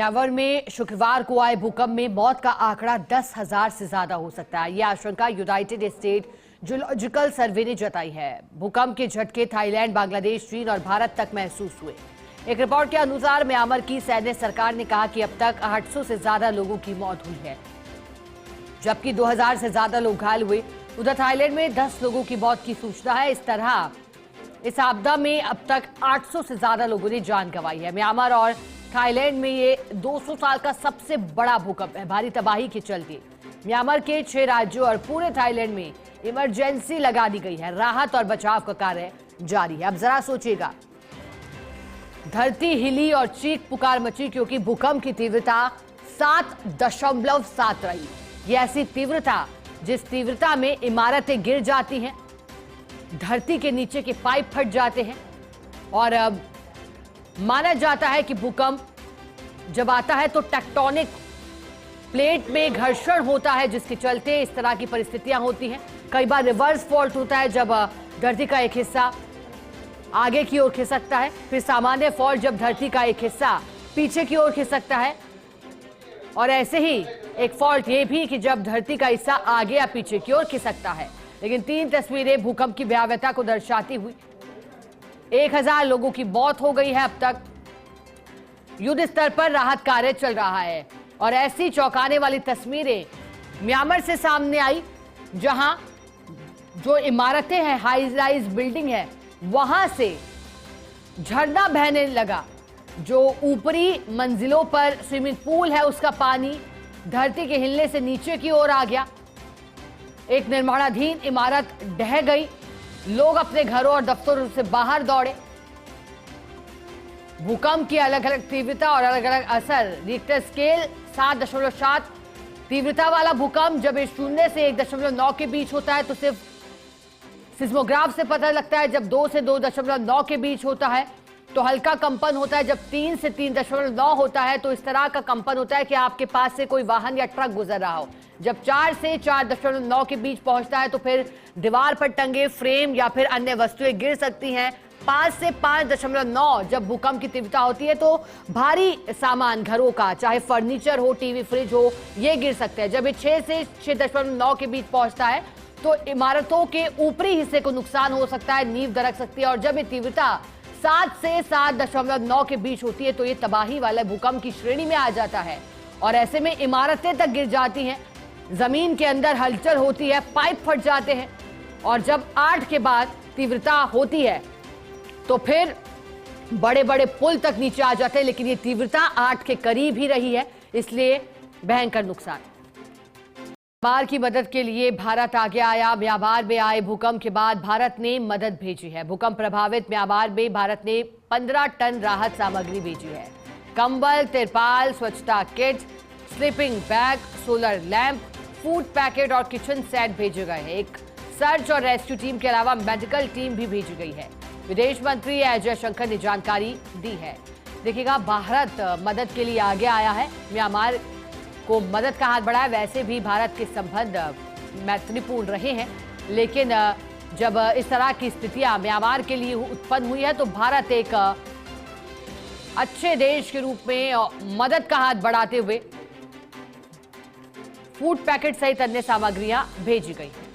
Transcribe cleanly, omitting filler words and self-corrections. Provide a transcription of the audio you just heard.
Myanmar में शुक्रवार को आए भूकंप में मौत का आंकड़ा 10,000 से ज्यादा हो सकता है। यह आशंका यूनाइटेड स्टेट जियोलॉजिकल सर्वे ने जताई है। भूकंप के झटके थाईलैंड, बांग्लादेश, चीन और भारत तक महसूस हुए। एक रिपोर्ट के अनुसार म्यांमार की सैन्य सरकार ने कहा कि अब तक 800 से ज्यादा लोगों की मौत हुई है, जबकि 2000 से ज्यादा लोग घायल हुए। उधर थाईलैंड में 10 लोगों की मौत की सूचना है। इस तरह इस आपदा में अब तक 800 से ज्यादा लोगों ने जान गंवाई है। म्यांमार और थाईलैंड में ये 200 साल का सबसे बड़ा भूकंप है। भारी तबाही के चलते म्यांमार के 6 राज्यों और पूरे थाईलैंड में इमरजेंसी लगा दी गई है। राहत और बचाव का कार्य जारी है। अब जरा सोचिएगा, धरती हिली और चीख पुकार मची क्योंकि भूकंप की तीव्रता 7.7 रही। ये ऐसी तीव्रता जिस तीव्रता में इमारतें गिर जाती हैं, धरती के नीचे के पाइप फट जाते हैं। और माना जाता है कि भूकंप जब आता है तो टेक्टोनिक प्लेट में घर्षण होता है, जिसके चलते इस तरह की परिस्थितियां होती हैं। कई बार रिवर्स फॉल्ट होता है, जब धरती का एक हिस्सा आगे की ओर खिसकता है। फिर सामान्य फॉल्ट, जब धरती का एक हिस्सा पीछे की ओर खिसकता है। और ऐसे ही एक फॉल्ट ये भी कि जब धरती का हिस्सा आगे या पीछे की ओर खिसकता है। लेकिन 3 तस्वीरें भूकंप की भयावहता को दर्शाती हुई। 1000 लोगों की मौत हो गई है। अब तक युद्ध स्तर पर राहत कार्य चल रहा है। और ऐसी चौंकाने वाली तस्वीरें म्यांमार से सामने आई, जहां जो इमारतें हैं, हाई राइज बिल्डिंग है, वहां से झरना बहने लगा। जो ऊपरी मंजिलों पर स्विमिंग पूल है, उसका पानी धरती के हिलने से नीचे की ओर आ गया। एक निर्माणाधीन इमारत ढह गई। लोग अपने घरों और दफ्तरों से बाहर दौड़े। भूकंप की अलग अलग तीव्रता और अलग अलग असर। रिक्टर स्केल 7.7 तीव्रता वाला भूकंप जब 0 से 1.9 के बीच होता है तो सिर्फ सिस्मोग्राफ से पता लगता है। जब 2 से 2.9 के बीच होता है तो हल्का कंपन होता है। जब 3 से 3.9 होता है तो इस तरह का कंपन होता है कि आपके पास से कोई वाहन या ट्रक गुजर रहा हो। जब 4 से 4.9 के बीच पहुंचता है तो फिर दीवार पर टंगे फ्रेम या फिर अन्य वस्तुएं गिर सकती हैं। 5 से 5.9 जब भूकंप की तीव्रता होती है तो भारी सामान घरों का, चाहे फर्नीचर हो, टीवी, फ्रिज हो, ये गिर सकते हैं। जब ये 6 से 6.9 के बीच पहुंचता है तो इमारतों के ऊपरी हिस्से को नुकसान हो सकता है, नींव दरक सकती है। और जब ये तीव्रता 7 से 7.9 के बीच होती है तो ये तबाही वाले भूकंप की श्रेणी में आ जाता है। और ऐसे में इमारतें तक गिर जाती हैं, जमीन के अंदर हलचल होती है, पाइप फट जाते हैं। और जब 8 के बाद तीव्रता होती है तो फिर बड़े बड़े पुल तक नीचे आ जाते हैं। लेकिन ये तीव्रता 8 के करीब ही रही है, इसलिए भयंकर नुकसान। म्यांमार की मदद के लिए भारत आगे आया। म्यांमार में आए भूकंप के बाद भारत ने मदद भेजी है। भूकंप प्रभावित म्यांमार में भारत ने 15 टन राहत सामग्री भेजी है। कंबल, तिरपाल, स्वच्छता kit, sleeping bag, solar lamp, food packet और किचन सेट भेजे गए हैं। एक सर्च और रेस्क्यू टीम के अलावा मेडिकल टीम भी भेजी गई है। विदेश मंत्री एस जयशंकर ने जानकारी दी है। देखिएगा, भारत मदद के लिए आगे आया है, म्यांमार को मदद का हाथ बढ़ाया। वैसे भी भारत के संबंध मैत्रीपूर्ण रहे हैं, लेकिन जब इस तरह की स्थितियां म्यांमार के लिए उत्पन्न हुई है तो भारत एक अच्छे देश के रूप में मदद का हाथ बढ़ाते हुए फूड पैकेट सहित अन्य सामग्रियां भेजी गई हैं।